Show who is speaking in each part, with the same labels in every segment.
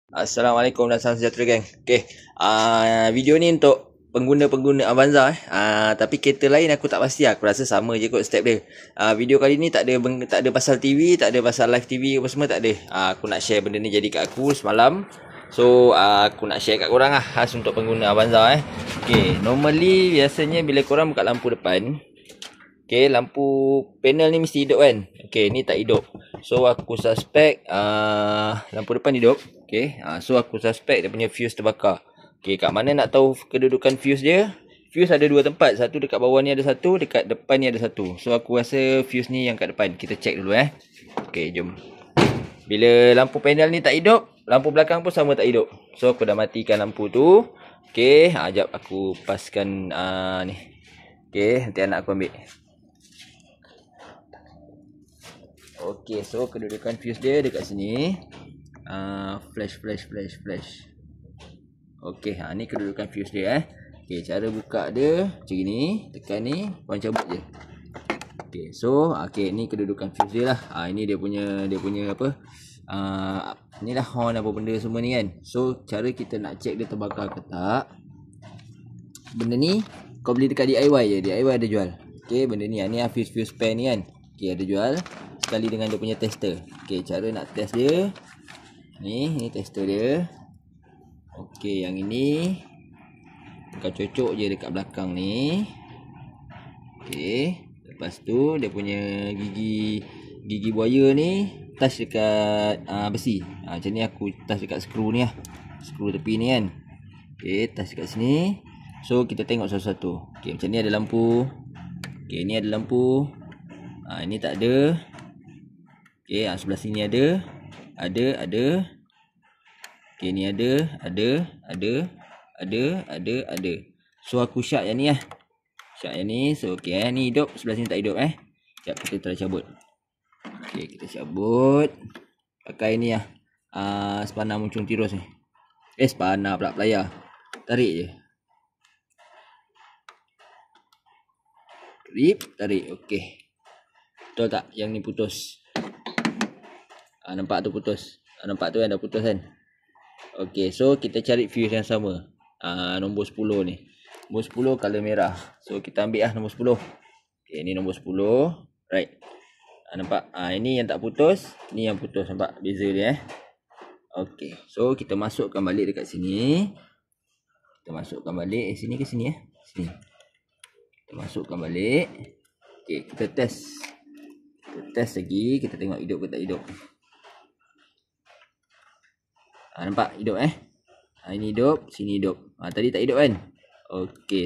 Speaker 1: Assalamualaikum dan salam sejahtera geng. Video ni untuk pengguna-pengguna Avanza tapi kereta lain aku tak pasti. Aku rasa sama je kot step dia. Video kali ni tak ada pasal TV, tak ada pasal live TV apa semua, tak ada. Aku nak share benda ni jadi kat aku semalam. So aku nak share kat korang khas untuk pengguna Avanza normally biasanya bila korang buka lampu depan, lampu panel ni mesti hidup kan. Ni tak hidup. So aku suspect lampu depan hidup. So aku suspect dia punya fuse terbakar. Kat mana nak tahu kedudukan fuse dia? Fuse ada dua tempat. Satu dekat bawah ni ada satu, dekat depan ni ada satu. So aku rasa fuse ni yang kat depan. Kita check dulu jom. Bila lampu panel ni tak hidup, lampu belakang pun sama tak hidup. So aku dah matikan lampu tu. Sekejap aku paskan ni. Nanti anak aku ambil. So kedudukan fuse dia dekat sini. Flash. Ni kedudukan fuse dia cara buka dia macam ni. Tekan ni, korang cabut je. So ni kedudukan fuse dia lah. Ini dia punya apa? Ni lah horn apa benda semua ni kan. So cara kita nak check dia terbakar ke tak, benda ni kau beli dekat DIY je. DIY ada jual. Benda ni ni fuse pair ni kan. Ada jual sekali dengan dia punya tester. Cara nak test dia, ni tester dia. Yang ini kau cocok je dekat belakang ni. Lepas tu dia punya gigi buaya ni touch dekat besi. Macam ni aku touch dekat skru ni lah. Skru tepi ni kan. Touch dekat sini. So kita tengok satu-satu. Macam ni ada lampu. Ni ada lampu. Ini tak ada. Sebelah sini ada. Ni ada. So aku syak yang ni lah. Syak yang ni. So ni hidup, sebelah sini tak hidup Sekejap kita try cabut. Kita cabut. Pakai ni lah. Spana muncung tirus ni. Spana pula, pelayar. Tarik je. Tarik. Betul tak? Yang ni putus. Nampak tu putus. Nampak tu kan dah putus kan. So kita cari fuse yang sama. Nombor 10 ni. Nombor 10 color merah. So kita ambil nombor 10. Ni nombor 10. Right. Nampak? Ini yang tak putus, ni yang putus. Nampak beza dia So kita masukkan balik dekat sini. Kita masukkan balik sini ke sini Sini. Kita masukkan balik. Kita test. Kita test lagi, kita tengok hidup ke tak hidup. Nampak hidup ini hidup, sini hidup. Tadi tak hidup kan.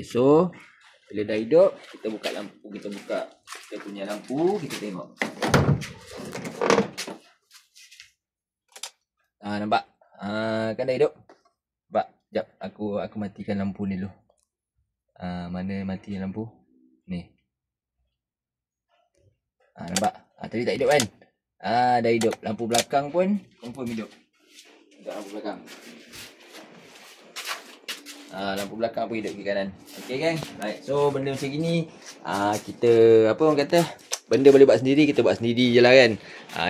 Speaker 1: So bila dah hidup, kita buka lampu, kita punya lampu, kita tengok. Nampak? Kan dah hidup. Nampak? Sekejap aku matikan lampu ni dulu. Mana mati lampu? Ni. Nampak? Tadi tak hidup kan? Dah hidup. Lampu belakang pun confirm hidup. Lampu belakang. Lampu belakang pun hidup kiri kanan. Gang. Right. So benda macam gini kita apa orang kata, benda boleh buat sendiri, kita buat sendiri je lah kan.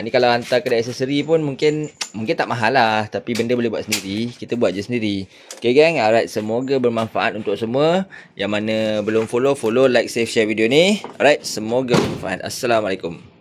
Speaker 1: Ni kalau hantar kedai aksesori pun mungkin tak mahal lah, tapi benda boleh buat sendiri, kita buat je sendiri. Gang. Alright, semoga bermanfaat untuk semua. Yang mana belum follow, like, save, share video ni. Alright, semoga bermanfaat. Assalamualaikum.